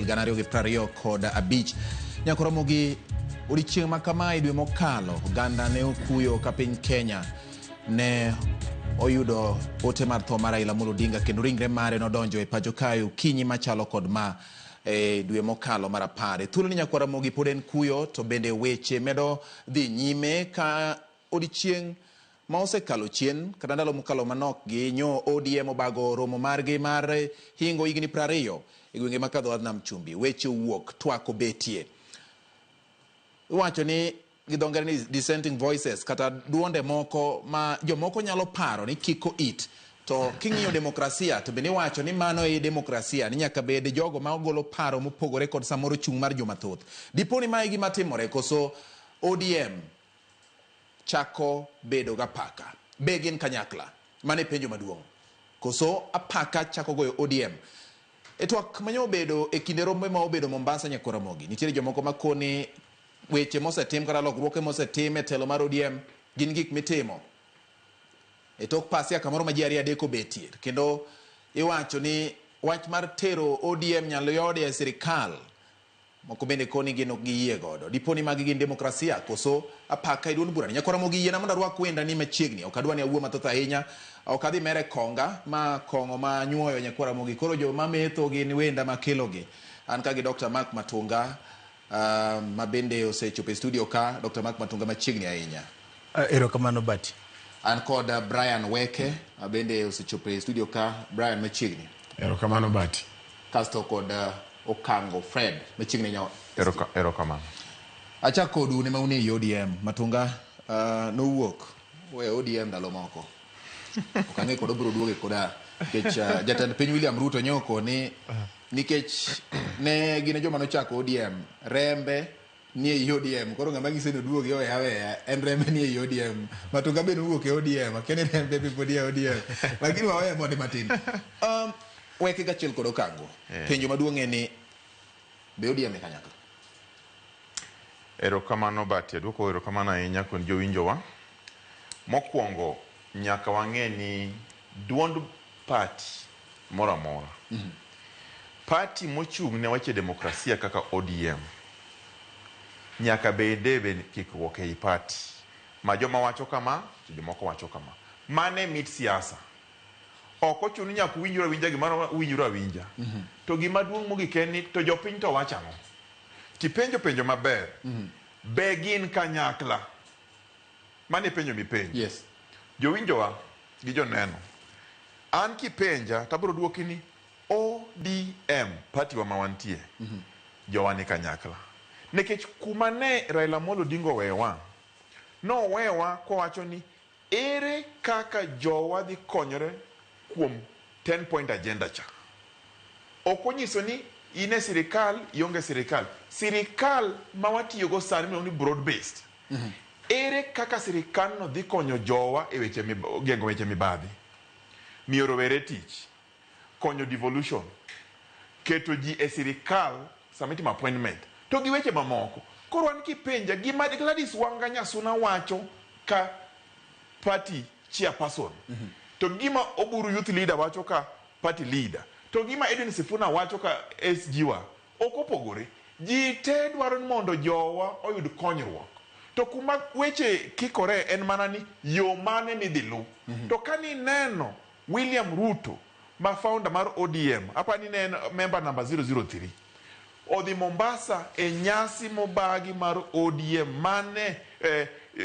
gana gi prario kod abich nyakoromogi odiochieng' ma kamae dwe mokalo oganda ne okuyo ka piny Kenya ne oyudo ote mar tho mar Raila Amolo Odinga kendo ringre mare nodonjo e pacho kae kinyi machalo kod ma dwe mokalo mar 10. Thuolo ni nyakoromogi pod en kuyo to bende weche medo dhi nyime ka odiochieng' ma osekalo chien kata ndalo mokalo manok gi nyo ODM obago romo margi mar hingo higni 20 e gwenge ma kadho nam chumbi. Weche wuok TWAK obetie. Iwacho ni gidongere ni dissenting voices kata duonde moko ma jomoko nyalo paro ni kiko it to king'iyo demokrasia to bende wacho ni mano e demokrasia ni nyaka bed jogo ma ogolo paro mopogore kod samoro chung' mar joma thoth. Diponi ma gima timore koso ODM chako bedo ga paka begin kanyakla mane penjo maduong' koso apaka chako goyo ODM e twak manyo bedo e kinde rombe ma obedo Mombasa nyakoromogi. Nitiere jomoko makoni weche mosetim kata lokruoke mosetim e telo mar ODM gin gik mitimo e tok pasia kamoro ma ji adeko betie kendo iwacho ni wach mar tero ODM nyalo yode e sirikal moko bende koni gino giyie godo. Diponi magi gin demokrasia koso apaka idun burani. Nyakoromogi yiena mondo arwak wenda ni machiegni ok adwani awuo mathoth ahinya ok adhi mere konga ma kong'o ma nyuoyo nyakoromogi koro jo mametho gin wenda makelogi an ka gi Dr. Mark Matunga ma bende osechopo e studio ka. Dr. Mark Matunga machiegni ahinya. Erokamano Bati. An kod Brian Weke ma bende osechopo e studio ka. Brian machiegni. Erokamano Bati. Kasto kod Okang'o Fred machiegni nyawa. Erokamano. Acha kodu ne mauni ODM Matunga nowuok we ODM ndalo moko. Okang'e kod obro duoge koda kech jatend piny William Ruto nyoko ni nikech ne gine joma nochako ODM rembe ni e ODM koro ng'ama giseno duoge owe aweya en rembe ni e ODM. Matunga bende wuok e ODM akene rembe be e ODM lakini wawe monde matin. Weke gachiel kod Okang'o penjo maduong' en ni be ODM e kanyakla. Erokamano Bati, aduoko erokamano ahinya kuom jowinjowa. Mokwongo nyaka wang'e ni duond party moro amora party mochung' ne weche demokrasia kaka ODM nyaka bede kikruok ei party ma joma wacho kama jomoko wacho kama mane mit siasa ok ochuno nyaka winjore winja gimoro winjore awinja to gima duong' mogik en ni to jopiny to wacho ang'o tipenjo maber be gin kanyakla mane penjo mipenjo. Yes. Jowinjowa gi joneno an kipenja tabro duoki ni ODM party wa mawantie jowani kanyakla nekech kuma ne Raila Amolo Odinga wewa no wewa kowacho ni ere kaka jowa dhi konyore kuom 10 point agenda cha okonyiso ni ine sirikal ionge sirikal mawatiyogo sani miluongo ni broad based ere kaka sirikal no dhi konyo jowa e weche gengo weche mibadhi miyo rowere tich konyo devolution keto ji e sirikal samitimo appointment to gi weche mamoko. Koro an kipenja gima Gladys Wanga Nyasuna wacho ka party chairperson to gima Oburu youth leader wacho ka party leader to gima Edwin Sifuna wacho ka SG wa ok opogore. Ji te dwaro mondo jowa oyud konyruok to kuma weche kikore en mana ni yo mane midhi lu to kani neno William Ruto ma founder mar ODM apani ne en member number 003 odhi Mombasa e nyasi mobagi mar ODM mane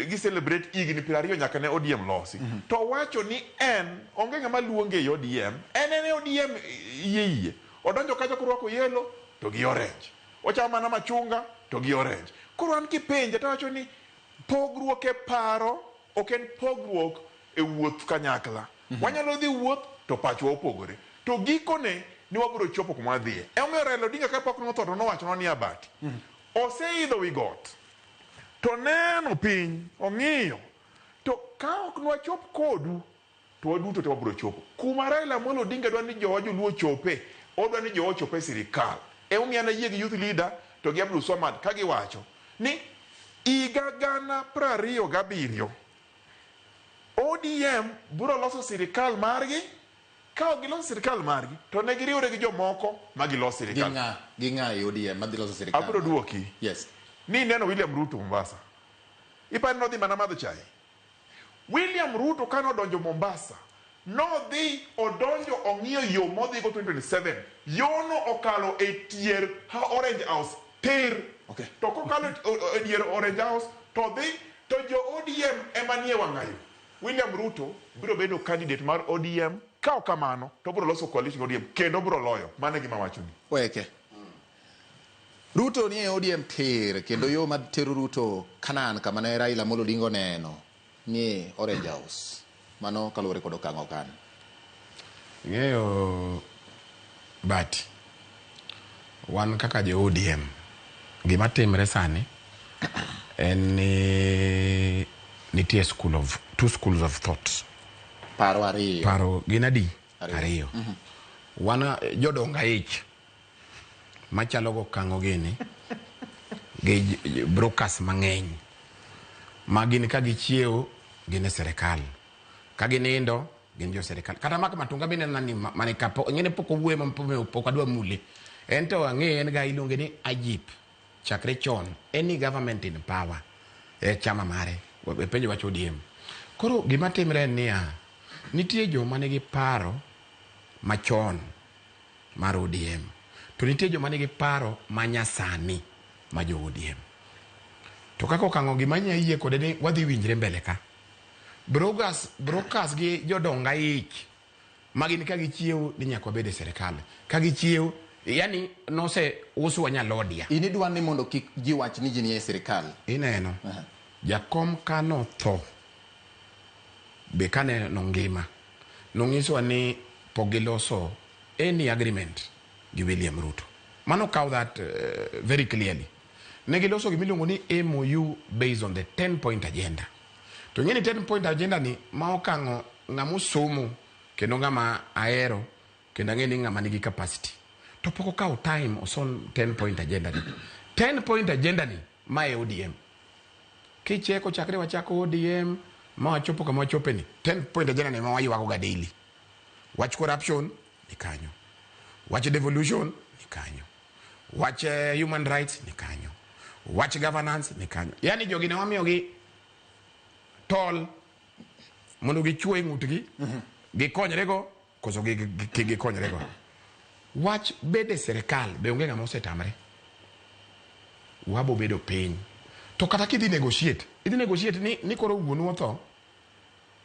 gi celebrate higni 20 nyaka ne ODM losi to wacho ni en onge ng'ama luonge e ODM en ODM yie odonjo kacha kurwako yellow to gi orange ochama mana machunga to gi orange. Koro an kipenja to wacho ni pogruok e paro ok en pogruok e wuoth kanyakla wanyalo dhi wuoth to pachwa opogore to gikone ni wabiro chopo kuma wadhie. Omiyo Raila Odinga kapok notho to nowacho ni Abati oseidho wi got to neno piny ong'iyo to ka ok nwachop kodu to waduto to wabiro chopo kuma Raila Amolo Odinga dwa ni jowa joluo chope odwa ni jowa chope sirikal. Omiyo na yie gi youth leader to gi Abdul Swamad ka giwacho ni higa 2027 ODM biro loso sirikal margi ka giloso sirkal margi to ne giriwre gi jomoko ma giloso sirkal ginga ODM ma giloso sirkal. Abro duoki. Yes. Ni neno William Ruto Mombasa. Ipani nodhi mana madho chai. William Ruto kano donjo Mombasa. Nodhi odonjo ong'iyo yo modhi go 2027. Yono okalo e tier Orange House. Okay. To kokalo e tier Orange House to dhi to jo ODM emanie wang'ayo. William Ruto biro bedo candidate mar ODM ka okamano to biro loso coalition ODM kendo biro loyo. Mano e gima wacho ni. Weke. Ruto ni ODM tir kendo yo ma tero Ruto Kanan kama ne Raila Amolo Odinga neno ni Orange House. Mano kaluwore kod Okang'o kan. Ng'eyo but wan kaka jo ODM gima timre sani en nitie two schools of thought. Paro ariyo. Paro ginadi ariyo. Wana jodonga ich machalo go Okang'o gini gi brokers mang'eny ma gin ka gichiewo gin e serikal, ka ginindo gin jo serikal. Kata mak Matunga bende nani mane kapo ngene poko wuoye ma pok adwa mule ento ang'e en ga iluonge ni Ajip chakre chon any government in power e chama mare e penjo wacho ODM. Koro gima timre en niya, nitie joma nigi paro machon mar ODM to nitie joma nigi paro manyasani ma jo ODM. To kaka Okang'o gima nyayie kode ni wadhi winjre mbele ka brokers gi jodonga ich magin ka gichiewo ni nyaka bede serikal ka gichiewo yani nose usu wanyalodia ini dwan ni mondo kik ji wach ni ji ni e serikal ineno jakom kano tho be kane nongima nongiso ni pogiloso any agreement gi William Ruto. Mano kaw that very clearly. Negiloso gimiluongo ni MOU based on the 10-point agenda. To ngeni 10-point agenda ni ma Okang'o ng'ama somo kendo ng'ama aero kendo ngeni ng'ama nigi capacity. To poko kaw time oson 10-point agenda ni. 10-point agenda ni ma e ODM. Kicheko chakre wachako ODM ma wachopo kama wachope ni 10-point agenda ni ma wayuago ga daily. Watch corruption ni kanyo. Watch devolution ni kanyo. Watch human rights ni kanyo. Watch governance ni kanyo. Yani jogi na wamiyogi tol mondo gichwe ng'utgi gikonyrego koso gikonyrego. Wach bede serikal be onge ng'ama osetamre. Wabo bedo piny. To kata kidhi negotiate ni koro wuonu otho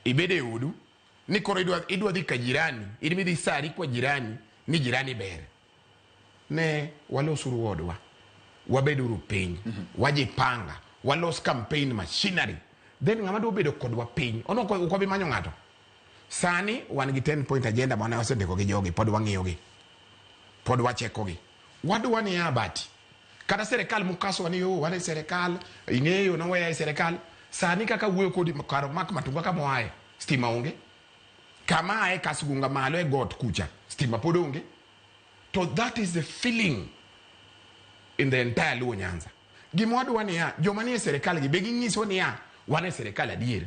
ibede udu ni koro idwa dhi ka jirani idhi midhi sari kwa jirani ni jirani ber. Ne walosuru wodwa wabeduru piny wajipanga walos campaign machinery then ng'ama dwa bedo kodwa piny ono ko bi manyo ng'ato sani wan gi 10-point agenda mana wasendiko gi jogi pod wang'iyogi pod wachekogi wadwa ni abati kata serikal mukaso wani yo wane serikal ing'eyo na weya serikal sani kaka wuoyo kodi karo mak Matunga kama wae stima onge kama ae Kasugunga malo e got kucha stima pod onge. So that is the feeling in the entire Luo Nyanza. Gimwadwa ni ya joma ni serikal gi begi nyiso ni ya wane serikal adier.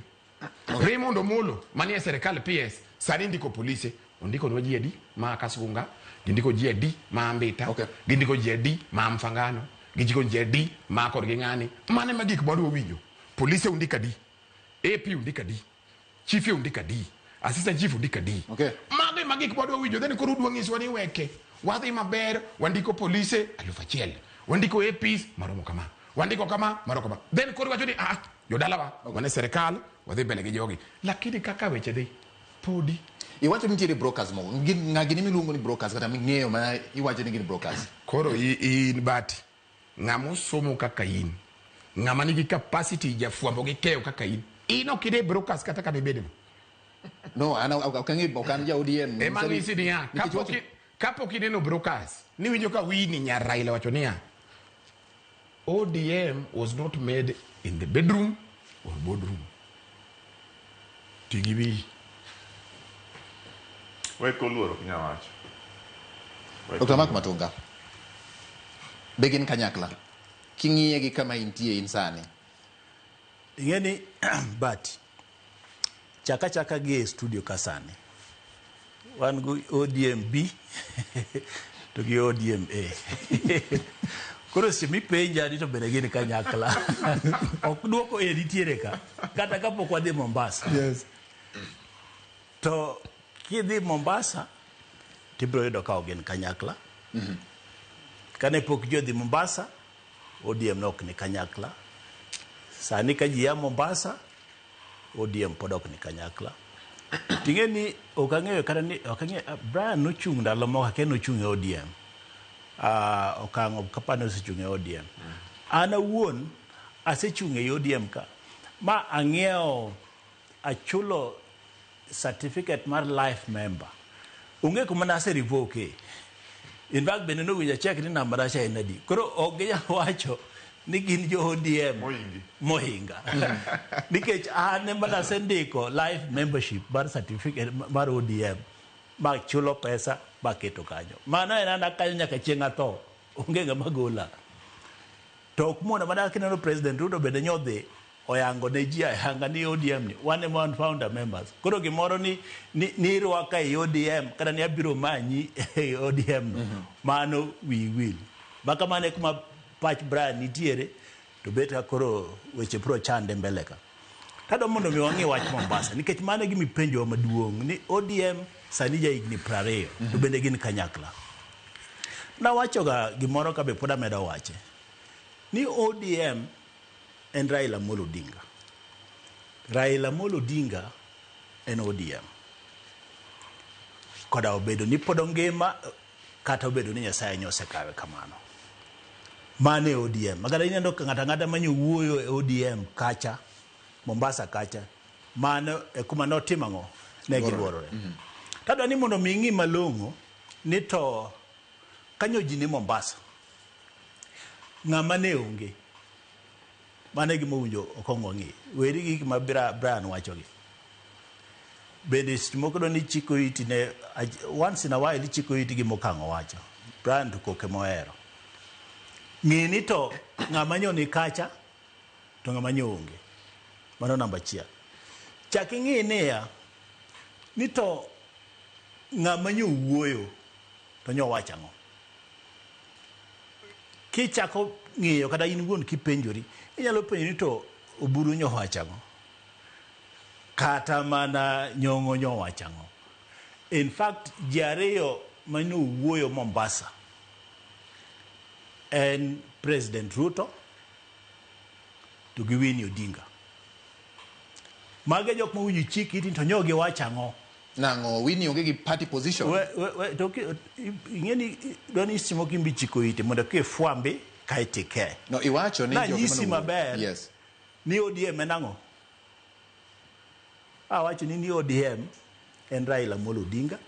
Raymond Omolo mani serikal PS sani ndiko polisi ndiko no GD ma Kasugunga ndiko GD ma Ambita ndiko GD ma Mfangano ndiko GD ma Korgingani mane magik bado winjo polisi undika di AP undika di chief undika di assistant chief undika di magik bado winjo then korudwa ngiswa ni Weke wadhi maber wandiko polisi 1,000 wandiko APs maromo kama wandiko kama maromo kama then koro wacho ni jodalawa wane serikal wadhi mbele gi jogi lakini kaka weche dhi podi iwacho nitiere brokers mo ng'agini miluongo ni brokers kata ming'eyo ma iwacho ni gin brokers koro in bati ng'ama somo kaka in ng'ama nigi capacity jafuambo gi keyo kaka in ino kide brokers kata ka bebede no ana okan ja ODM emangisi ni ya kapo kineno brokers ni winjo ka wini nya Raila wacho niya ODM was not made in the bedroom or boardroom. Tigibi. Weke oluoro kinyawacho. Dr. Mark Matunga. Begin Kanyakla. King'iye gi kama intie insani. Ingeni but chaka gi studio kasani. wan go ODM B to gi ODM A. Koro se mi penja ni to bende gin kanyakla. Ok duoko e nitiere ka. Kata kapok wadhi Mombasa. Yes. To kidhi Mombasa tibiro yudo ka gin kanyakla. Kane pok jodhi Mombasa, ODM nok ni kanyakla. Sani ka ji ya Mombasa, ODM pod ok ni kanyakla. Ting'e ni Okang'o kata ni Brian nochung' ndalo moko ke nochung' e ODM. Okang'o kapano osechung' e ODM. An awuon asechung' e ODM ka. Ma ang'iewo achulo certificate mar life member. Onge kuma nase revoke. In fact, bende no winja check ni namba rasha enadi. Koro ogeya wacho ni gin jo ODM mohinga. Nikech ane mana sendiko life membership bar certificate mar ODM. Ma chulo pesa ba keto kanyo. Mana ena kanyo nyaka chieng' atho. Onge ng'ama gola. To ok mona mana kineno President Ruto bende nyodhi oyango ne ji ayanga ni ODM ni one man founder members. Koro gimoro ni rwaka e ODM kata ni abiro manyi e ODM no. Mano we will. Baka mane kuma pach Brian nitiere to beta koro weche pro chande mbele ka. Tado mondo mi wangi wach Mombasa nikech mane gimi penjo maduong' ni ODM sani ja igni 20 to bende gin kanyakla. Na wacho ga gimoro ka be poda medo wache. Ni ODM en Raila Amolo Odinga. Raila Amolo Odinga en ODM. Koda obedo ni pod ngima kata obedo ni Nyasaye nyose kawe kamano. Mane ODM. Magara inendo ngata manyo wuoyo e ODM kacha, Mombasa kacha. Mano e kuma notimango ne giluorore. Tado ni mondo mingi malongo ni to kanyo ji ni Mombasa. Ng'ama ne onge. Mane gima winjo Okang'o ng'i. Weri gik ma Brian wacho gi. Bende moko do ni chiko iti ne once in a while chiko iti gi Okang'o wacho. Brian to koke mohero. Ng'i ni to ng'ama nyo ni kacha to ng'ama nyo onge. Mano namba 1. Chak ing'i niya ni to ng'ama nyo wuoyo to nyo wacho ang'o. Kichako ng'iyo kata in wuon kipenjori inyalo penjo ni to oburu nyo wacho ang'o. Kata mana nyong'o nyo wacho ang'o. In fact jariyo mano wuoyo Mombasa en President Ruto to gi Winnie Odinga. Mage jok mawinjo chiki to nyogi wacho ang'o. Nango Winnie onge gi party position. To ingeni doni simo kimbi chiko ite mondo ke fwambe kaitike. No iwacho ni jok nyisi maber. Yes. Ni ODM enango. Wacho ni ODM en Raila Amolo Odinga.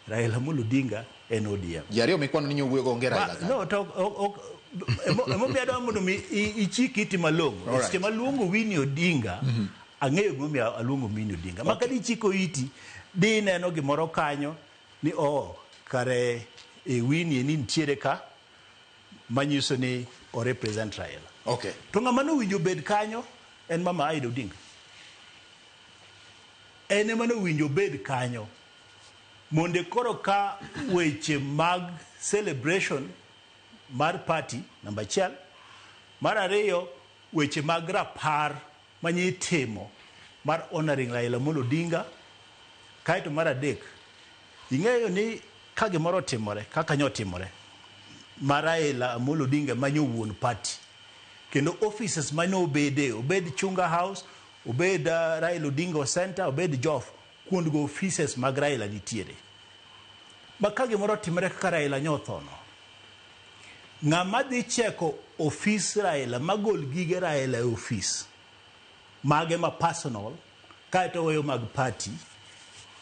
Raila Amolo Odinga en ODM. Jariyo mikwano ninyo wuoyo onge Raila. No to emo bedo mondo mi ichiki iti malongo. Seche malongo Winnie Odinga. Ang'eyo gumi alungo Winnie Odinga. Okay. Makadi chiko iti di neno gimoro kanyo ni kare Winnie ni ntiere ka manyiso ni o represent Raila. Okay. To ng'ama no winjo bed kanyo en Mama Aida Odinga. En ema no winjo bed kanyo. Monde koro ka weche mag celebration mar party namba 1. Mar ariyo weche mag rapar manyi timo mar honoring Raila Amolo Odinga. Kaito mar adek ing'eyo ni ka gimoro timore kaka nyo timore mar Raila Amolo Odinga manyo wuon party kendo offices manyo obed Chunga House, obed Raila Odinga Center, obed Jof kuond go offices mag Raila nitiere. Maka gimoro timore kaka Raila nyothono. Ng'ama dhi cheko office Raila magol gige Raila e office mage ma personal kaito weyo mag party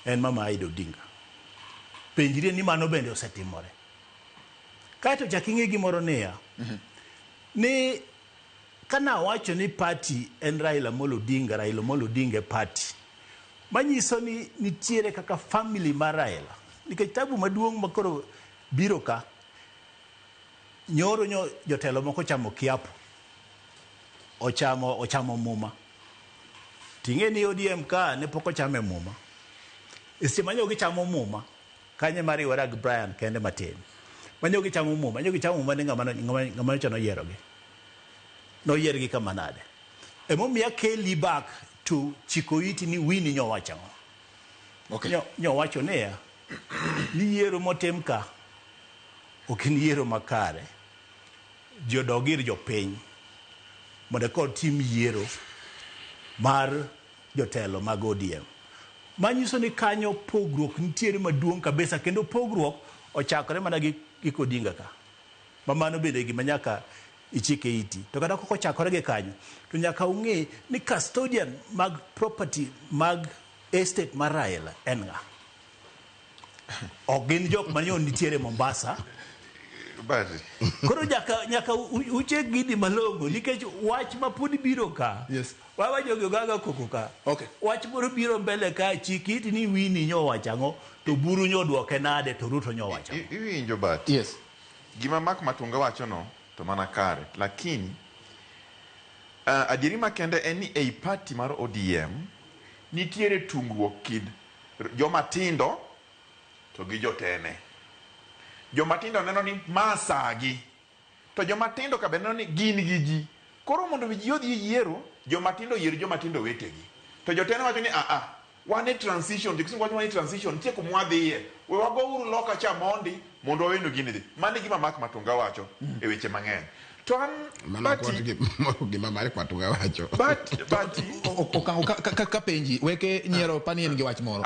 en Mama Aida Odinga. Penjire ni mano bende osetimore. Kaito chaking'e gimoro niya. Ni kana wacho ni party en Raila Amolo Odinga party. Manyiso ni nitiere kaka family mar Raila. Nikech tabu maduong' makoro biro ka nyoro jotelo moko chamo kiapo. Ochamo muma. Ting'e ni ODM ka ne poko chame muma. Isi manyogi chamo muma. Kanye mari warag Brian kende matin. Manyogi chamo muma ni ngama chano yerogi. No yergi kamanade. Emo miya keli back to chikoiti ni wini nyo wachango. Okay. Nyo wacho nea. Ni yero motemka. Okini yero makare. Jodogir jo piny. Mode kod tim yero. Mar jotelo mag ODM. Manyiso ni kanyo pogruok nitiere maduong' kabisa kendo pogruok ochakore mana gi Odinga ka. Mamano bende gima nyaka ichike iti. To kata koko chakore gi kanyo to nyaka ung'e ni custodian mag property mag estate mar Raila en nga. Ok gin jok manyo nitiere Mombasa. Koro nyaka uche gidi malongo nikech wach mapudi biro ka. Yes. Wawa jogi gaga koko ka. Okay. Wach moro biro mbele ka chikiti ni wini nyo wachango to buru nyo duoke nade to Ruto nyo wachango. Iwinjo but. Yes. Gima Matunga wacho no to mana kare. Lakini adieri makende en ni ei party mar ODM nitiere tungruok kid joma tindo to gi jotene. Joma tindo neno ni masagi. To joma tindo ka neno ni gin gi ji. Koro mondo ji odhi yiero, joma tindo yiero joma tindo wetegi. To jotene wacho ni wane transition, dikisungu wacho wane transition, tie kumwadhiye. We wago uru loka cha mondi, mondo wenu gini di. Mani gima Matunga wacho, eweche mang'eny. To an gima Matunga wacho. But ka penji Weke nyiero pani en gi wach moro.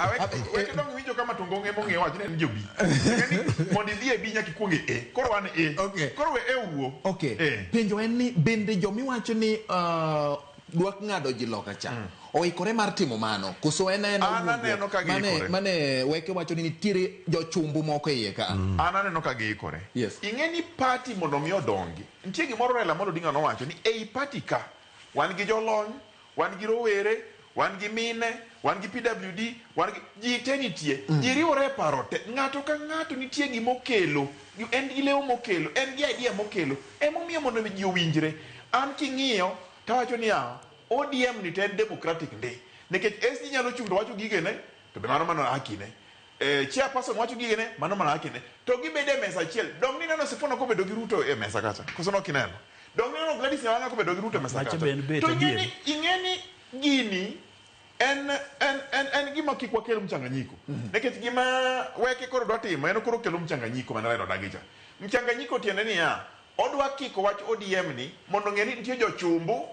Weke dong winjo kama Matunga ng'e wach ne jobi. Ngeni mondi dhi e bi nyaki kuonge koro wan Okay. Koro we uwo. Okay. Penjo en ni bende jomi wacho ni dwak ng'ado ji loka cha. Oikore mar timo mano. Koso en aneno ka giikore. Mane Weke wacho ni nitiere jochumbu moko iye ka. Aneno ka giikore. Yes. Ing'eni party mondo mi odongi. Nitie gimoro Raila Amolo Odinga nowacho ni ei party ka wan gi jolony, wan gi rowere, wan gi mine, wan gi PWD, wan gi ji te nitie. Ji riwore paro te. Ng'ato ka ng'ato nitie gimokelo. En gi leo mokelo, en gi idea mokelo. Emomiyo mondo ji owinjre. An king'iyo tawacho ni ODM ni ten democratic day. Nikech SD nyalo chung to wacho gigene, to be mano hakine. Chairperson wacho gigene, mano hakine. To gibede mesa achiel. Dong ni neno Sifono ko bedo gi Ruto e mesa kacha. Koso no kineno. Dong ni neno Gladys Nyawanga ko bedo gi Ruto e mesa kacha. To ing'eni gini en gima kik wakel mchanganyiko. Nikech gima Weke koro dwa timo en koro kelo mchanganyiko mana Raila Odagicha. Mchanganyiko tiende ni odwa kiko wach ODM ni mondo ng'eni nitie jochumbu,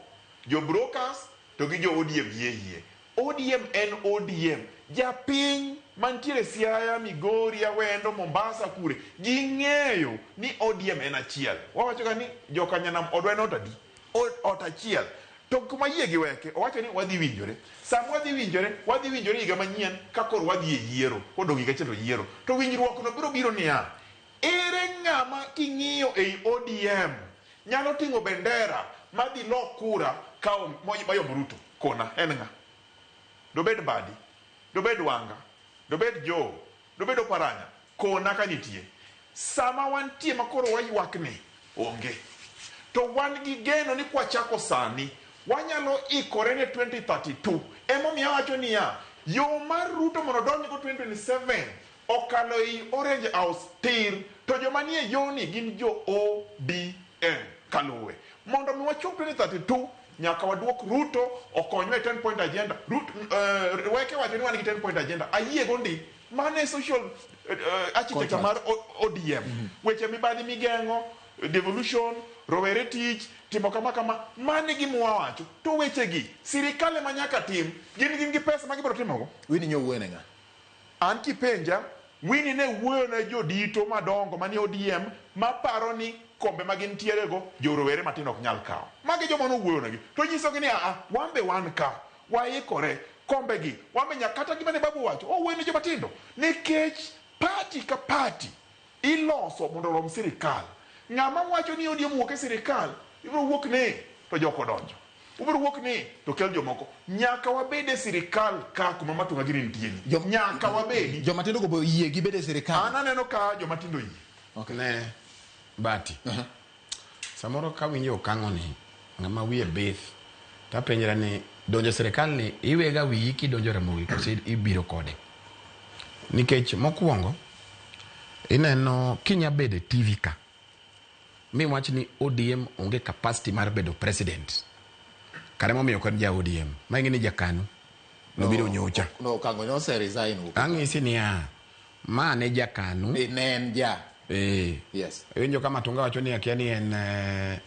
jo brokers to gi jo ODM yie. ODM en ODM. Japiny mantiere Siaya, Migori, Awendo, Mombasa kure. Ging'eyo ni ODM en achiel. Wawacho ga ni jokanyanam odwa en ot achiel. To kuma yie gi Weke owacho ni wadhi winjore. Sam wadhi winjore higa manyien ka koro wadhi e yiero. Kodong' higa achiel yiero. To winjruok no biro ni ere ng'ama king'iyo ei ODM nyalo ting'o bendera madhi lok kura kao mayo Ruto kona en ng'a? Dobed Badi, dobed Wanga, dobed Joe, dobed Oparanya, kona ka nitie. Sama wantie makoro waywak ni onge. To wan gi geno ni kwa chako sani wanyalo ikore ne 2032. Emomiyo wacho ni yo mar Ruto mondo donj go 2027 okalo i Orange House tir. To joma nie yoni gin jo ODM kaluwe. Mondo mi wachop 2032 nyaka waduok Ruto okonywe 10 point agenda. Weke wacho ni wan gi 10 point agenda. Ayie gondi mane social architecture mar ODM. Weche mibadhi migeng'o, devolution, rowere tich, timo kama mane gimwa wacho. To weche gi sirikal ema nyaka tim. Gin gi pesa ma gibiro timogo. Wini nyo wuone nga. An kipenja Wini ne wuoyo ne jodito madongo mani ODM maparo ni kombe magin tiere go jorowere matino ok nyal kao. Magi joma no wuoyo negi. To nyiso gi ni wambe wan ka. Waikore kombe gi. Wambe nyakata gima ne babu wacho. Wuoyo ne joma tindo. Nikech party ka party iloso mondo rom sirikal. Ng'ama wacho ni ODM wuok e sirikal, ibiro wuok ne to joko donjo. Ubiro wuok ni to kel jomoko. Nyaka wabede sirikal ka kuma Matunga gini nitie. Nyaka wabedi. Joma tindo go yie gibede sirikal. Ananeno ka joma tindo yie. Okay. Ne Bati. Samoro ka winjo Okang'o ni ng'ama wiye bith. Tapenjra ni donjo sirikal ni iwega wiyi kidonjo Ramogi koso ibiro kode. nikech mokwongo ineno kinya bede TV ka mi wach ni ODM onge capacity mar bedo president kare momiyo kon ja ODM ma ing'e ni jakanu nobiro nyocha no Okang'o no se resign ang'isi niya ma ne jakanu ne en ja yes winjo kama Matunga wacho ni akia ni en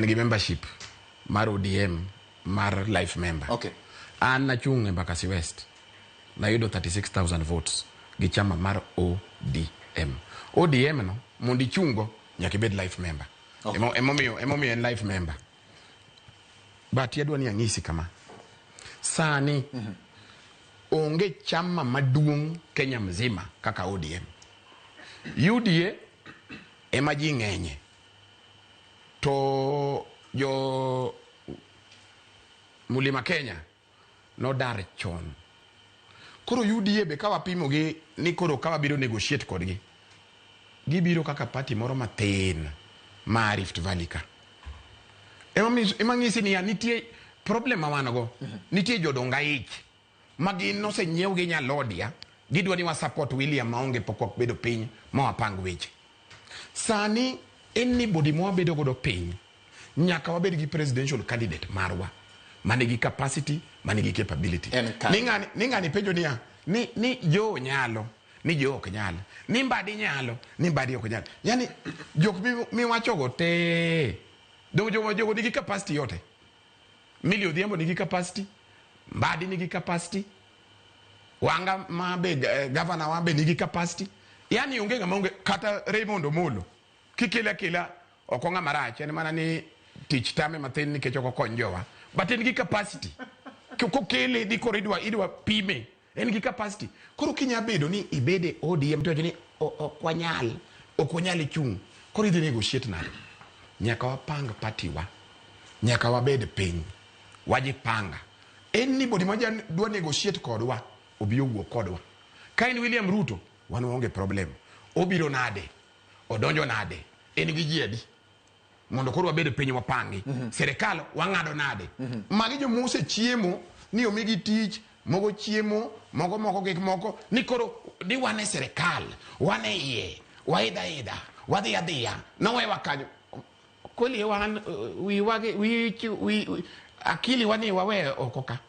gi membership mar ODM mar life member okay an nachung' e Mbakasi West na yudo 36,000 votes gi chama mar ODM no mondi chungo nyaka ibed life member emomiyo en life member but yadwa ni ang'isi kama sani onge chama maduong' Kenya mzima kaka ODM UDA ema ji ng'enye to jo Mulima Kenya no dar chon koro UDA be kawa pimo gi ni koro kawa biro negotiate kodgi gibiro kaka party moro matin ma Rift Valley ka ema ng'isi ni nitie problem mawanago nitie jodonga ich magi no se nyiew gi Nyalodia gidwa ni wa support William maonge pokok bedo piny ma wapang weche sani anybody mo bedo godo piny nyaka wabed gi presidential candidate marwa manigi capacity manigi capability ningani penjo niya ni jo nyalo ni jo ok nyalo ni mbadi nyalo ni mbadi ok nyalo yani jok mi wacho go te jogo nigi capacity yote Millie Odhiambo nigi capacity mbadi nigi capacity wanga mabe governor wabe nigi capacity yani onge ngama onge kata Raymond Omolo kila okonga marach en mana ni tich tame mathin nikech okonjowa but en gi capacity kokele di koridwa idwa pime en gi capacity koro kinya bedo ni ibede ODM to ni okwanyal chung koro idhi negotiate nade nyaka wapang party wa nyaka wabed piny wajipanga anybody ma dwa negotiate kodwa obiro wuok kodwa ka en William Ruto wan waonge problem obiro nade odonjo nade en gi jiedi mondo koro wabed piny wapangi serikal wang'ado nade magi jo mose chiemo ni omigi tich mogo chiemo mogo gik moko ni koro ni wane serikal wane iye waida wadhi adhiya no we wakanyo kweli wan wi akili wani wawe okoka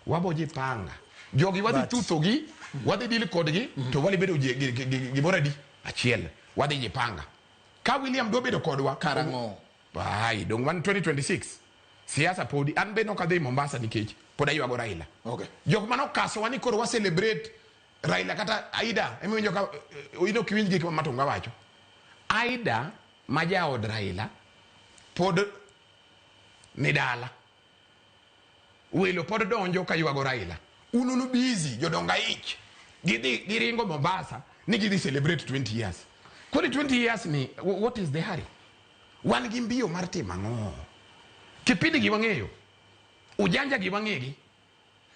wabojipanga jogi wadhi tuthogi wadhi dili kodgi to wali bedo giboradi achiel wadhi jipanga ka William do bedo kodwa karang'o ai dong 2026 siasa podi an be no kadhi Mombasa nikech pod aywago Raila okay jok mano kaso wani koro wa celebrate Raila kata Aida emiwinjo ka ino kiwinj gik Matunga wacho Aida maja od Raila pod ni dala welo pod donjo ka ywago Raila ununu busy jodonga ich giringo Mombasa ni gidhi celebrate 20 years kodi 20 years ni what is the hurry wan gi mbio mar timo ang'o kipindi gi wang'eyo ujanja gi wang'egi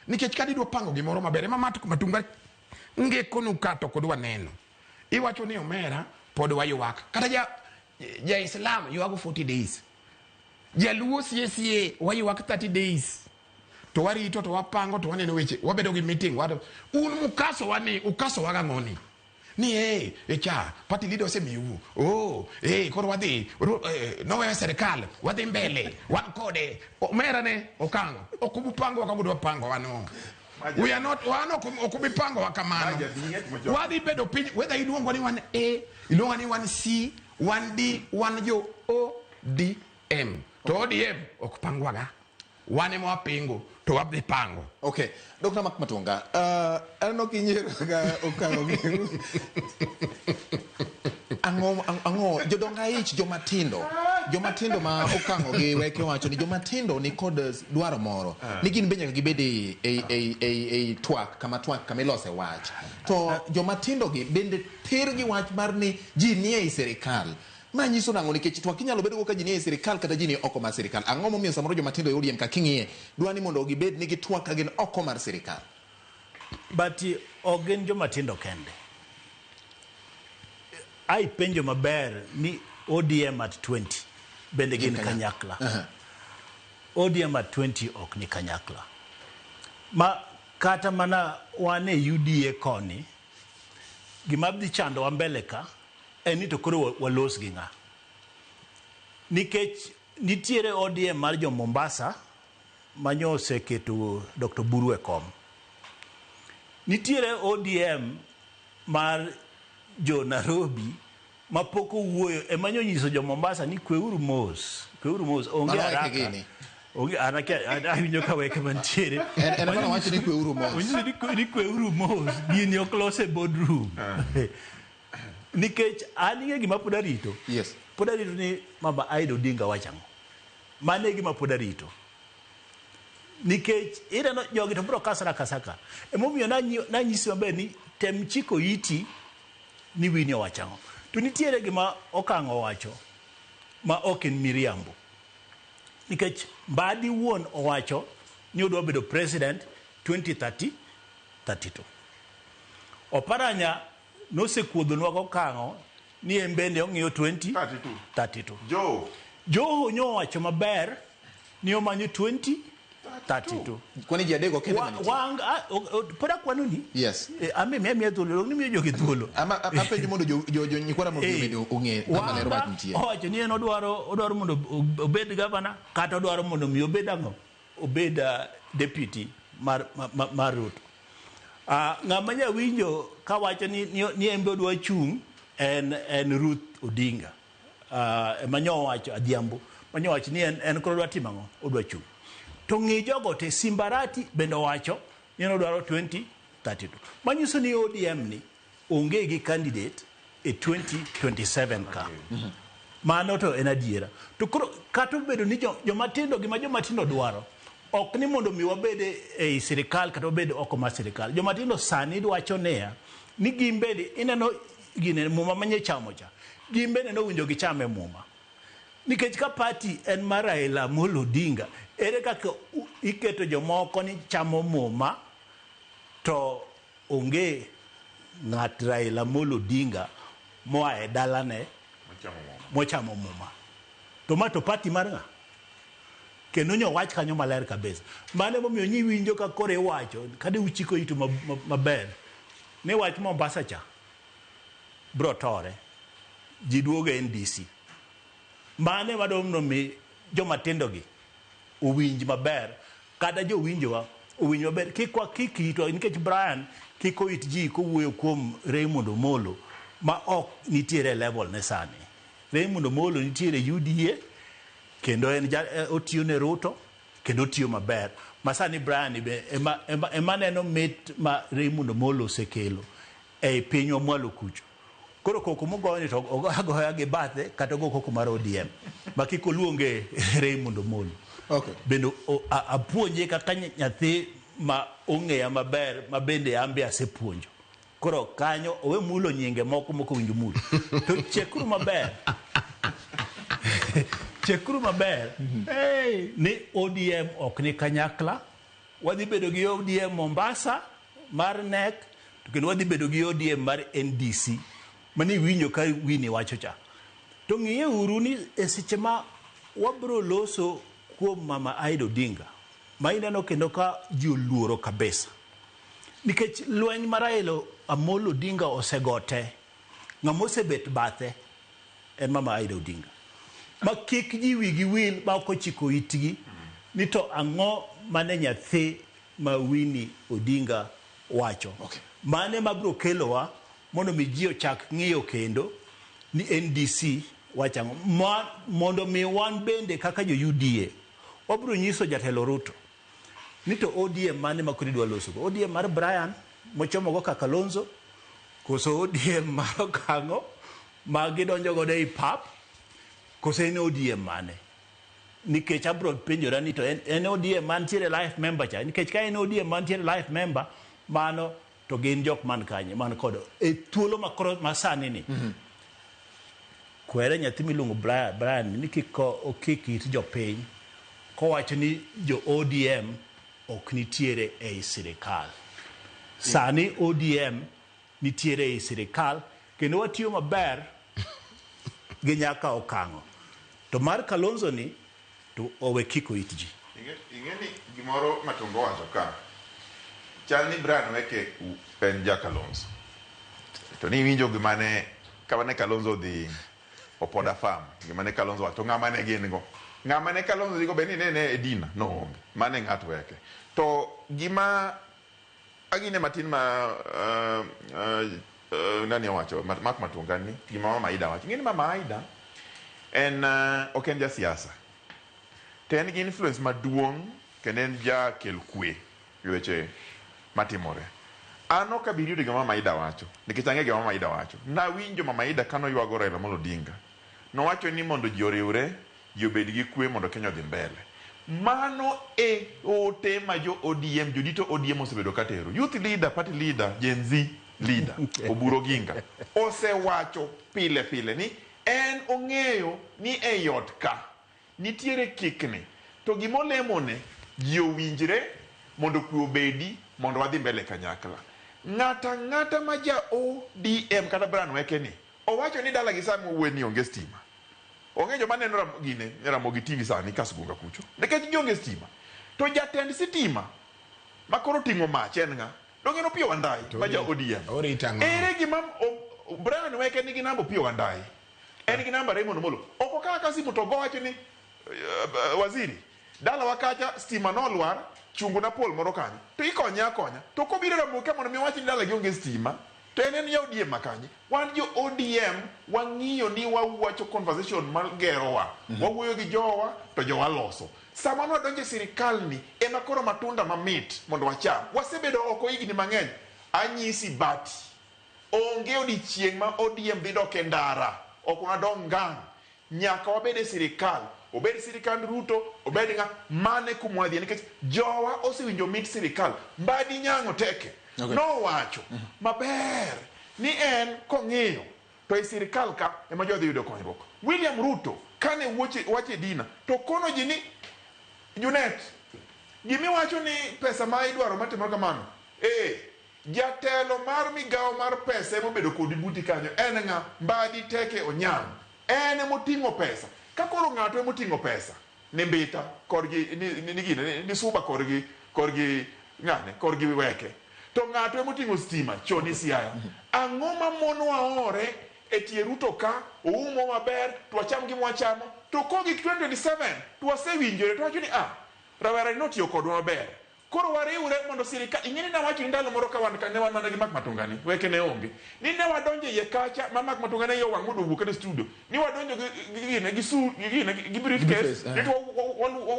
nikech kadi dwa pango gimoro maber ema Matunga ngekonu kato kodwa neno iwacho ni omera pod waywak kata ja Islam ywago 40 days jaluo sie waywak 30 days to warito to wapango to waneno weche wabedo gi meeting un mukaso wani ukaso waga ng'oni ni echa party leader osemiu koro wadhi no we serikal wadhi mbele wan kode omera ne Okang'o okubupango wakabudo pango wano we are not okubipango wakamano wadhi bedo piny whether iluongo ni wan iluongo ni wan C wan D wan jo ODM to ODM okupangwaga wane mwapingo to wabdi pango okay Dr. Matunga ano kinyero ga Okang'o ango jodonga ich jomatindo ma Okang'o gi Weke wacho ni jomatindo ni kod dwaro moro ni gin be nyaka gibede ei TWAK kama ilose wach to jomatindo gi bende ter gi wach mar ni ji nie ei serikal ma nyiso nang'o nikech TWAK inyalo bedo go ka ji nie serikal kata ji nie oko mar serikal ang'o momiyo samoro jomatindo e ODM ka king'iye dwa ni mondo gibed ni gi TWAK ka gin oko mar serikal but ogen jomatindo kende ai penjo maber ni ODM at 20 bende gin Kanyakla ODM at 20 ok ni Kanyakla ma kata mana wane UDA koni gima dhi chando wa mbele ka en ni to koro walos gi ng'a nikech nitiere ODM mar jo Mombasa manyo oseketo Dr. Buru e kom. Nitiere ODM mar jo Nairobi mapoko wuoyo e manyo nyiso jo Mombasa ni kweuru mos onge haraka onge anaka awinjo ka Weke mantiere en mana wacho ni kweuru mos ni kweuru mos gini oklose boardroom nikech ani gima pod arito yes pod arito ni Mama Aida Odinga wachang'o mane gima pod arito nikech ireno jogi to bro kasaka emomiyo nanyisi maber ni tem chiko iti ni winyo wachang'o to nitiere gima Okang'o wacho ma ok en miriambo nikech Mbadi wuon owacho ni odwa bedo president 2032 Oparanya nosekuodhonwa Okang'o ni en bende ong'iyo 2032 Joho nyo wacho maber ni omanyo 2032 kwani ji adego kende maniti poda kwano ni yes ame me thuolo ni miyo jogi thuolo ama apenjo mondo jo nyikwara mondo bedo ong'e ama lero wach nitie owacho ni en odwaro mondo obed governor kata odwaro mondo mi obed ang'o obed deputy mar Ruto ng'ama nya winjo ka wacho ni en be odwa chung en Ruth Odinga manyo wacho adhiambo manyo wacho ni en koro odwa timo ang'o odwa chung to ng'i jogo te Simbarati bende wacho ni odwaro 2032 manyiso ni ODM ni onge gi candidate e 2027 ka mano to en adiera to koro kata bedo ni jomatindo gima jomatindo dwaro ok ni mondo mi wabede e sirikal kata wabede oko mar sirikal jomatindo sani wacho nea ni gimbede ineno gine muma manye chamo cha gimbede no winjo gichame muma nikech ka party en mar Raila Amolo Odinga ere kaka iketo jomoko ni chamo muma to onge ng'at Raila Amolo Odinga moa e dalane mochamo muma to ma to party mar ng'a kendo nyo wach kanyo maler kabisa mane momiyo nyi winjo ka kore wacho kade uchiko itu maber ne wach Mombasa cha bro tore ji duoge NDC mane madom mi joma tendo gi uwinj maber kada jo winjowa uwinj maber kikito nikech Brian kiko it ji ko wuoyo kuom Raymond Omolo ma ok nitiere level ne sani Raymond Omolo nitiere UDA kendo en otiyo ne Ruto kendo otiyo maber masani Brian be ema neno mit ma Raymond Omolo osekelo e pinywa mwalo kucho koro koko mogoni to ogoya gi bathe kata go koko mar ODM makiko luonge Raymond Omolo okay bendo apuonje kaka nyathi ma ong'eya maber ma bende ambe asepuonjo koro kanyo owe mulo nyinge moko winjo mulo to chekuru maber ni ODM ok ni kanyakla wadhi bedo gi ODM Mombasa mar NEC to kendo wadhi bedo gi ODM mar NDC mani winjo ka wini wacho cha to ng'iye uru ni seche ma wabro loso kuom Mama Aida Odinga ma ineno kendo ka ji oluoro kabisa nikech lweny mar Raila Amolo Odinga osegote ng'ama osebet bathe en Mama Aida Odinga ma kik ji wigi wil ma ok ochiko itgi ni to ang'o mane nyathi ma Winnie Odinga wacho mane mabro kelowa mondo mi ji ochak ng'iyo kendo ni NDC wachang'o mondo mi wan bende kaka jo UDA wabro nyiso jatelo Ruto ni to ODM mane makuri dwa loso ODM mar Brian mochomo go kaka Kalonzo koso ODM mar Okang'o ma gidonjo go dei pap koso en ODM mane nikech abro penjora ni to en ODM man tiere life member cha nikech ka en ODM man tiere life member mano to gin jok man kanye man kod e thuolo makoro masani ni kwere nyathi milungo Brian ni kiko okikit jo piny ko wacho ni jo ODM ok nitiere e sirikal sani ODM nitiere e sirikal kendo watiyo maber gi nyaka Okang'o to mar Kalonzo ni to owe kiko itji ingeni gimoro Matunga wacho ka chal ni Brian Weke en Kalonzo. To ni winjo gimane kabane Kalonzo dhi opoda farm, gimane Kalonzo wacho ng'amane gin go. Ng'amane Kalonzo digo beni ne Edina no mane ng'at Weke. To gima agine matin ma nani wacho mak Matunga ni gima mama Aida wacho. Ngini mama Aida en ok en ja siasa. To en gi influence maduong' kendo en ja kel kwe weche matimore. Ano kabiri de mama Aida wacho. Nikech ang'e gima mama Aida wacho. Na winjo mama Aida kano yuago Raila Amolo Odinga. No wacho ni mondo ji oriwre, ji obed gi kwe mondo Kenya odhi mbele. Mano e ote ma jo ODM, jodito ODM osebedo katero. Youth leader, party leader, Gen Z leader, Oburu Oginga, osewacho pile pile ni en ong'eyo ni e yot ka nitiere kikni. To gimolemone ji owinjre mondo kwe obedi mondo wadhi mbele kanyakla. Ng'ata ma ja ODM kata Brian Weke ni owacho ni dala gi sama weni onge stima. Onge joma neno gine Ramogi TV sani Kasugunga kucho. Nikech gionge stima. To jatend sitima makoro ting'o mach en ng'a? Dong'eno Piyo Wandayi ma ja ODM. Ere gima Brian Weke nigi namba Piyo Wandayi. En gi namba Raymond Omolo. Oko kaka simu to go wacho ni waziri dala wakacha stima nolwar chungu na pol moro kanyo. To ikonya. To kobiro Ramogi mondo mi wachi ni dala gionge stima. To en ya ODM makanye. Wan jo ODM wang'iyo ni wawacho conversation mar gerowa. Wawuoyo gi jowa to jowa loso. Sama wadonje sirikal ni ema koro matunda mamit mondo wacham. Wasebedo oko higni mang'eny. Anyisi bati. Onge odiochieng' ma ODM dhi dok e ndara. Ok unadong ngang'. Nyaka wabede sirikal. Obed sirikal Ruto, obed ng'a mane kumwadhi. Nikech jowa osewinjo mit sirikal. Mbadi nyang'o teke. Okay. No wacho maber ni en kong'iyo to e sirikal ka ema jodhi yudo konyruok. William Ruto kane wache Dina to kono ji ni Junet gimi wacho ni pesa ma idwaro matimore kamano jatelo mar migawo mar pesa ema obedo kodi buti kanyo en ng'a Mbadi Teke Onyang en moting'o pesa ka koro ng'ato ema oting'o pesa ni Mbita korgi ni Suba korgi ng'ane korgi Weke to ng'ato ema oting'o stima choni Siaya. Ang'o ma mono waore e tie Ruto ka oumo maber to wacham gima wachamo to kogi 2027 to wasewinjore to wacho ni rawera no tiyo kodwa maber koro wariwre mondo sirikal ing'eni na wacho ndalo moro ka wan kane wan mana gi Mak Matunga ni Weke ne onge ni ne wadonje ye kacha ma Mak Matunga ne yo wang' modo wuok e studio ni wadonjo gi briefcase ni to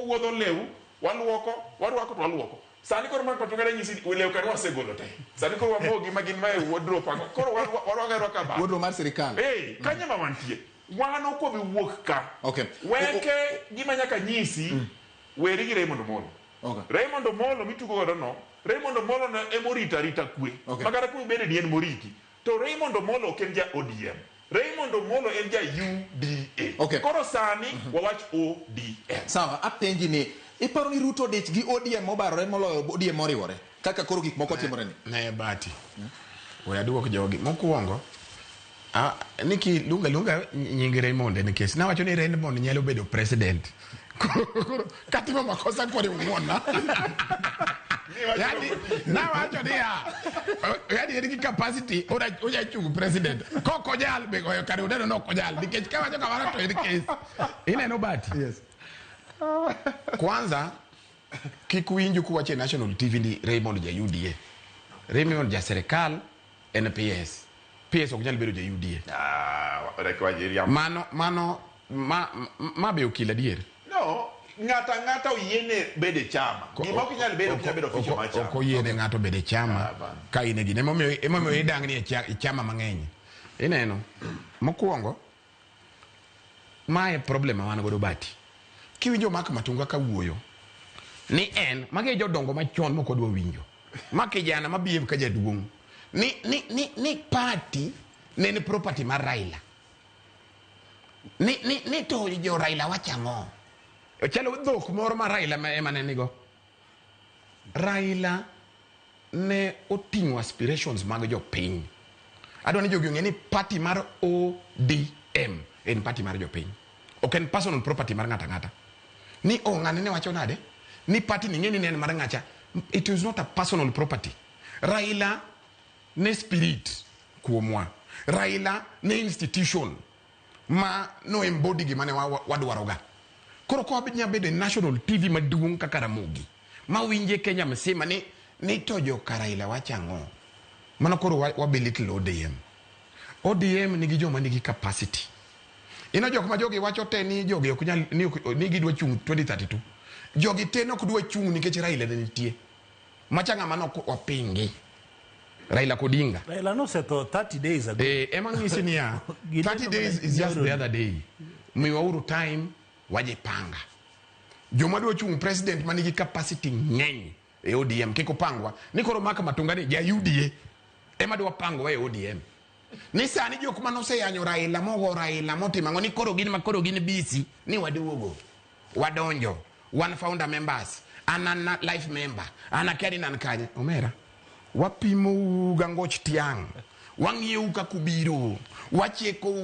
wuodho lew warwako to waluoko. Sani koro Mak Matunga ne nyisi lew kan wasegolo te. Sani koro wamogi magin mae wardrobe pango. Koro warwaka ba. Wardrobe mar sirikal. Kanya ma wantie. Wano ko bi wuok ka. Okay. Weke gima nyaka nyisi weri gi Raymond Omolo. Okay. Raymond Omolo mitugo godo no. Raymond Omolo na emorita kwe. Okay. Magara ku bende ni en moriti. To Raymond Omolo ok en ja ODM. Raymond Omolo en ja UDA. Okay. Koro sani wawach ODM. Sawa, apenji ni iparo ni Ruto dich gi ODM mobarore moloyo ODM moriwore kaka koro gik moko timore ni ne bati we aduok jogi mokuongo niki lunga nying Raymond nikech na wacho ni Raymond nyalo bedo president koro katimo makosa kwa muona yani na wacho ni yani yedi capacity oja chungu president koko jal be goyo kare udeno no kojal nikech ka wacho kamano to yedi case ineno bati yes. Kwanza kikuinju kuwache national TV ni Raymond ja UDA. Raymond ja serikal NPS. PS okunyal bedo ja UDA. Mano be okila dier. No, ng'ata oyiene bede chama. Gima ok nyal bedo official ma chama. Ok oyiene ng'ato bede chama. Ka ine gine emomiyo idang ni e chama mang'eny. Ineno. Mokuongo mae problem wan godo bati. Kiwinjo Mak Matunga ka wuoyo ni en mage jodongo machon moko dwa winjo ma kijana mabiev ka jaduong ni party ne property mar Raila ni to jo Raila wachang'o chalo dhok moro mar Raila ma ema ne nigo. Raila ne oting'o aspirations mag jopiny. Adwa ni jogi ong'e ni party mar ODM en party mar jopiny, ok en personal property mar ng'ata. Ni ng'ane ne wacho nade ni party ni ng'eni ne en mar ng'acha. It is not a personal property. Raila ne spirit kuomwa. Raila ne institution ma no embody gimane wadwaroga. Koro ko abinya bede national TV maduong kaka Ramogi. Ma winje Kenya msema ni tojo Raila wachang'o. Mana koro wabelittle ODM. ODM nigi joma nigi capacity. Ina jok ma jogi wacho te ni jogi ok nyal ni gidwa chung 2032. Jogi te no kudwa chung nikech Raila ne nitie. Machanga mano wapingi. Raila Kodinga. Raila no seto 30 days ago. Emang ngisi ni ya 30 days is just the other day. Miwauru time wajipanga. Joma dwa chung president manigi capacity ng'eny ODM kiko pangwa. Nikoro maka Matunga ni ja UDA. Ema dwa pangwa ODM. Ni sani jok manose yanyo Raila mogo Raila motima ngoni koro gini bisi ni waduogo wadonjo one founder members anana life member ana keri nan kanye omera wapimo gangoch tiang wang'ieu ka kubiro wacheko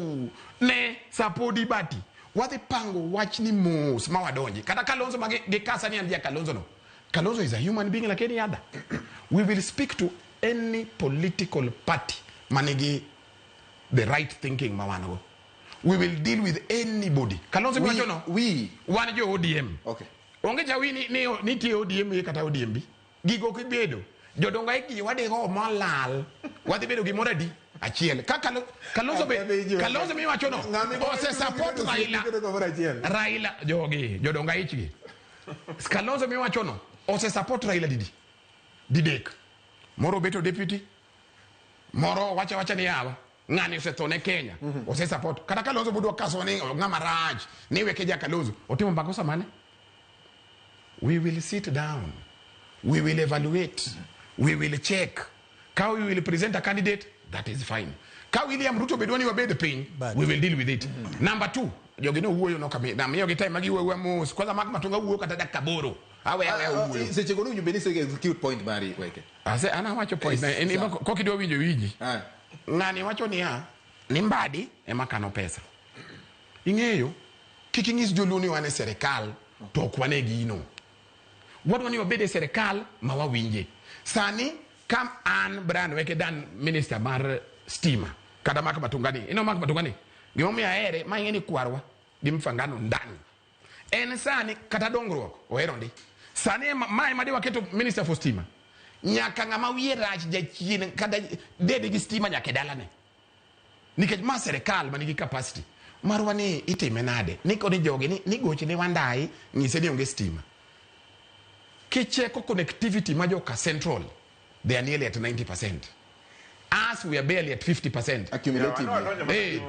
ne sapodi bati wadhi pango wach ni mos ma wadonji kata Kalonzo magikasa ni andia Kalonzo no Kalonzo is a human being like any other. We will speak to any political party manigi the right thinking mawanago. We will deal with anybody. Kalonzo we one jo ODM. Okay. Onge jawi ni ti ODM kata ODM bi. Gigo kibedo. Jodonga iki wade go malal. Wade bedo gimora di achiel. Kalonzo mi wacho no. O se support Raila. Raila jogi jodonga iki. Kalonzo mi wacho no. O se support Raila didek. Moro beto deputy. Moro wacha ni yawa. Ngani usetone Kenya. Ose support. Kata Kalonzo budwa kaso ni ngama raj. Ni Weke ja Kalonzo. Otimo makosa mane? We will sit down. We will evaluate. We will check. How we will present a candidate, that is fine. How William Ruto bedwani wa bed pain, we will deal with it. Number 2, yogino uwo no kami. Na miyo gitai magi uwe mus. Kwa za Matunga uwo kata kaboro. Awe uwo. Se chekonu nyubeni se execute point mari Weke. Ase ana wacho point. Kokido winji. Ngani wacho ni ha ni mbadi ema kano pesa ing'eyo kiking'is joluni wane serikal to kwane gino wadwani wabede serikal mawawinje sani kam an Brian Weke dan minister mar stima kada maka Matungani ino maka Matungani gimomi aere ma ing'eni kwarwa gimfangano ndani en sani kata dongruok oherondi sani ma ema de waketo minister for stima nyaka ngama wiye rach jachien kada dede gi stima nyaka dalane nikech ma serikal manigi capacity marwani itime nade niko ni jogi ni goche ni wandai ngise ni onge stima kicheko connectivity majoka central they are nearly at 90%. As we are barely at 50%. Accumulatively.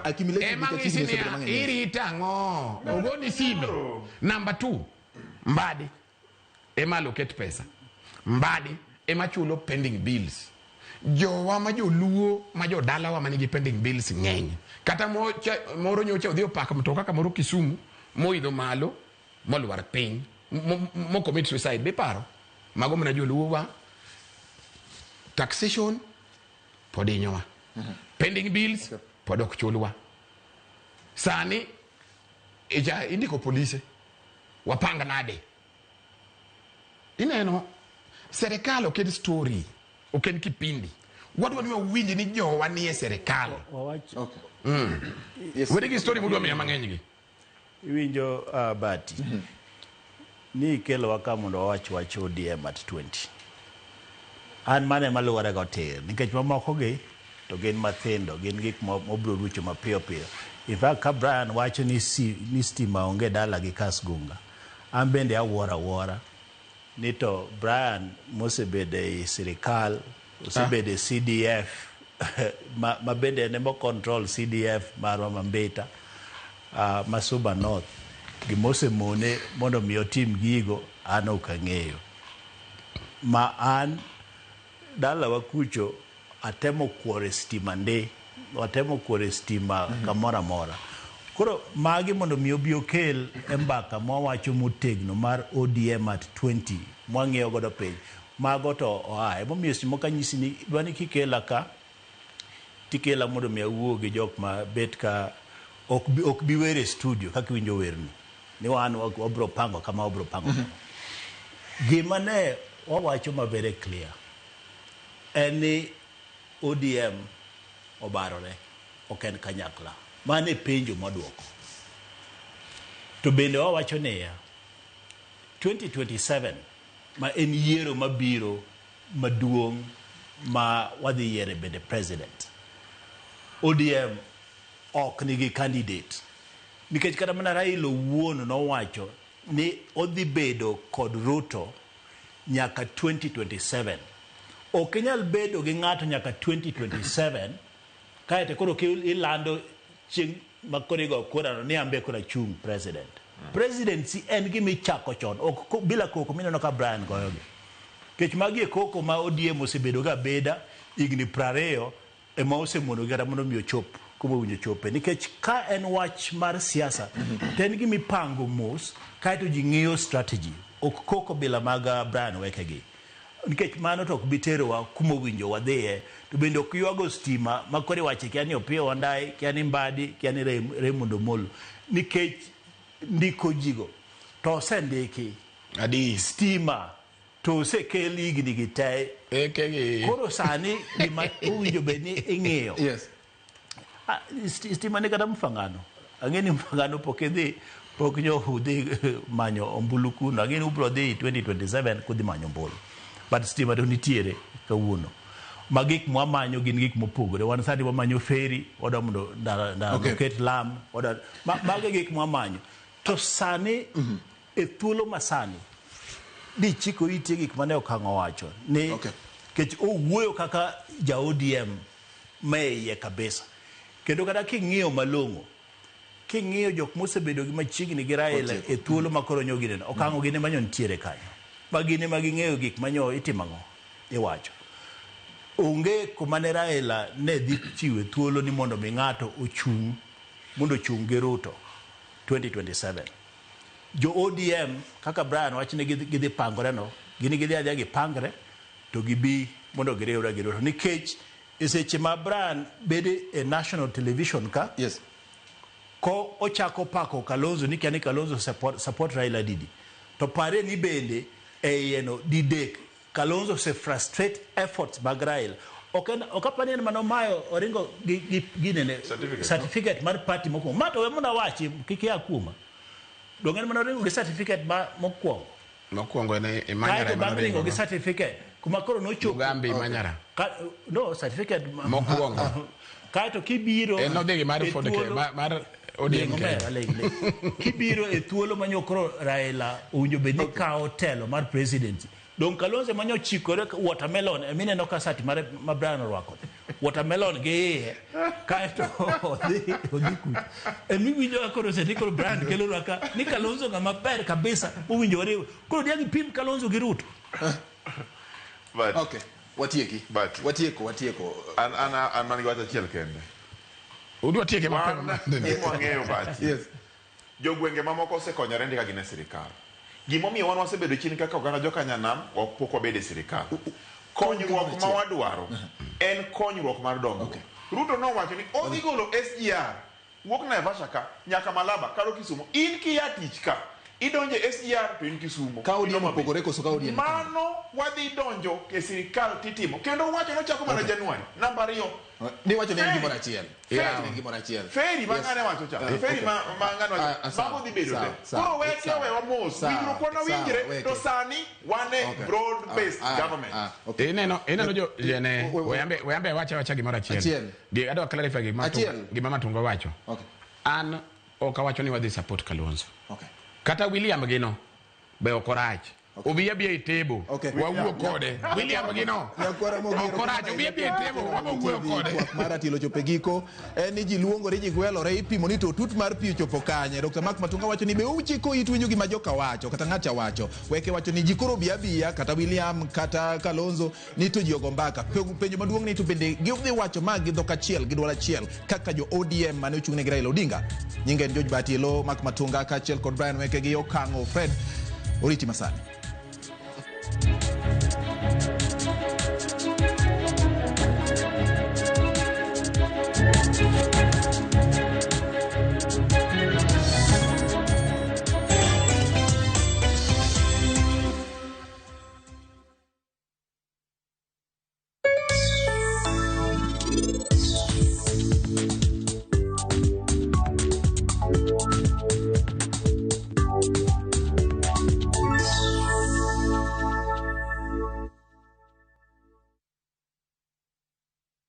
Accumulatively. Iri tango. Ogoni sime. Number 2. Mbadi. Ema allocate pesa. Mbadi. Ema chulo pending bills. Jowa majo luo, majo dalawa manigi pending bills ng'eny. Kata moro nyocha udhio paka mtoka ka moro Kisumu, mo idho malo, mo luar piny, mo commit suicide. Be paro. Mago mnajo luo wa. Taxation. Podi nyowa. Pending bills. Podok chulwa. Sani. Eja indiko polise. Wapanga nade. Ineno. Serikali okedi story. Okedi kipindi. Wadu waniwa winji ni jo waniye serikali. Okay. Yes. Wedegi story mudu wa miyamangenyigi. Winjo bati. Ni kelo wakamundo wach ODM at 20. An mane maluwore go tir nikech mamoko gi to gin mathindo gin gik mobro rucho mapiyo. In fact ka Brian wacho ni stima onge dala gi Kasgunga an bende awuora ni to Brian mosebede sirikal osebede CDF ma bende ne mo control CDF marwa Mambeta Masuba North gi mosemone mondo mi otim gigo an okang'eyo ma an dala wakucho atemo kuore stima atemo kuore stima kamora mora koro magi mondo mi obi okel embaka mwawacho motegno mar ODM at 20 mwang'eyo godo piny mago to momiyo simo kanyisi ni dwani kikela ka tikela mondo mi awuo gi jok ma bet ka ok bi were studio kaka winjo werni ni wan obro pango kama obro pango gima ne wawacho ma very clear any ODM obarore oken Kanyakla mane penjo maduoko to bende wawacho niya 2027 ma en yiero mabiro maduong' ma wadhi yiere bende president ODM ok nigi candidate nikech kata mana Raila owuon nowacho ni odhi bedo kod Ruto nyaka 2027 ok inyal bedo gi ng'ato nyaka 2027 kaete koro ilando chieng' makoro igo kurano ni ambe kora chung president presidency en gimi chako chon ok bila koko mineno ka Brian goyogi kech magi e koko ma ODM osebedo ga beda igni 20 ema osemono gara mondo mi ochop kuma winjo chope nikech ka en wach mar siasa ten gimi pango mos kaeto ji ng'iyo strategy ok koko bila maga Brian Weke gi nikech mano to ok biterowa kuma winjo wadhiye to bende ok ywago stima makore wache kiani Opiyo Wandayi kiani Mbadi kiani Raymond Omolo nikech ndiko jigo to osendiki adi stima to osekel higni gi te koro sani gima owinjo bed ni ing'iyo Yes. stima ni kata mfangano ang'eni mfangano pok udhi manyo ombulu kuno ang'eni ubro dhi 2027 kudhi manyo ombulu but stima to nitiere kawuono magik mwamanyo gin gik mopogore wan sani wamanyo feri wada mondo ket lam wada mage gik mwamanyo to sani e thuolo masani di chiko ite gik mane Okang'o wacho ni kech owuoyo kaka ja ODM meye kabisa kendo kata king'iyo malong'o king'iyo jok mosebedo gi machiegni gi Raila e thuolo makoro nyogi neno Okang'o gine manyo nitiere kanyo magine maging'eyo gik manyo itimango iwacho onge kuma ne Raila ne dhi chiwe thuolo ni mondo mi ng'ato ochung' gi Ruto 2027 jo ODM kaka Brian wacho ni gidhi pangore no gini gidhi adhiya gipangre to gibi mondo giriwre gi Ruto nikech e seche ma Brian bede e national television ka Yes. ko ochako pako Kalonzo ni kiani Kalonzo support Raila Didi to pare ni bende yeno didek Kalonzo se frustrate efforts mag Raila okapani en mano mayo oringo ginene certificate mar party mokwongo mato we muna wachi kikia kuma dongen mano ringo gi certificate mokwongo ne imanyara mano ringo gi certificate kuma koro no chopo Gambi imanyara no certificate mokwongo kaito kibiro no degi mar mar ODM kibiro e thuolo manyokro Raila owinjo bedni kao telo mar presidency don Kalonzo manyo chikore watermelon emine no kasati mar Brian orwako watermelon ge kaito odhi ku emi winjo akoro seti koro Brian kelo raka ni Kalonzo ngama ber kabisa owinjo wariwo koro diagi pim Kalonzo gi Ruto but Okay. Watieko. an mani wata chiel kende udwa tieke mapema ng'eyo bati Yes. jogwenge mamoko osekonyore ndika gi ne sirikal gimomiyo wan wasebedo chini kaka oganda jokanyanam pok wabede e sirikal konyruok ma wadwaro en konyruok mar dongo Ruto nowacho ni odhi golo SGR wuok Naivasha ka nyaka Malaba karo Kisumu in kiya tich ka idonje SGR to in Kisumu Ka ODM opogore koso ka ODM mano wadhi donjo e sirikal titimo kendo wacho nochako mana Januari namba 2 ni wacho ne gimoro achiel feri mangane wacho cha feri mangane wacho mago dhi bedo te koro weke wewa mos winjruok kono winjre to sani wane broad based government ineno jo jene weyambe wacha gimoro achiel adwa clarify gima Matunga wacho an ok awacho ni wadhi support Kalonzo kata William gino be okorach obiya bia itebo wawuo kode William gino okorach obiya bia itebo wawuo kode mara tilo chope giko en ji luongore ji gwelore ipimo ni to tut mar pi chopo kanye Dr. Mark Matunga wacho ni be uchiko itwinjo gima joka wacho kata ng'acha wacho Weke wacho ni ji koro bia kata William kata Kalonzo ni to ji ogombaka penjo maduong' ni to bende gidhi wacho ma gi dhok achiel gi dwol achiel kaka jo ODM mane ochung' ne Raila Odinga nyinge en George Batilo Mark Matunga kaachiel kod Brian Weke gi Okang'o Fred oriti masani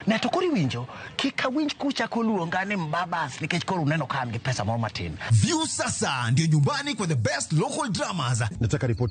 Ne to kori winjo kika winj kucha koluonga ni mbabas nikech koro uneno kan gi pesa moro matin. View sasa ndio nyumbani kwa the best local dramas. Nataka ripoti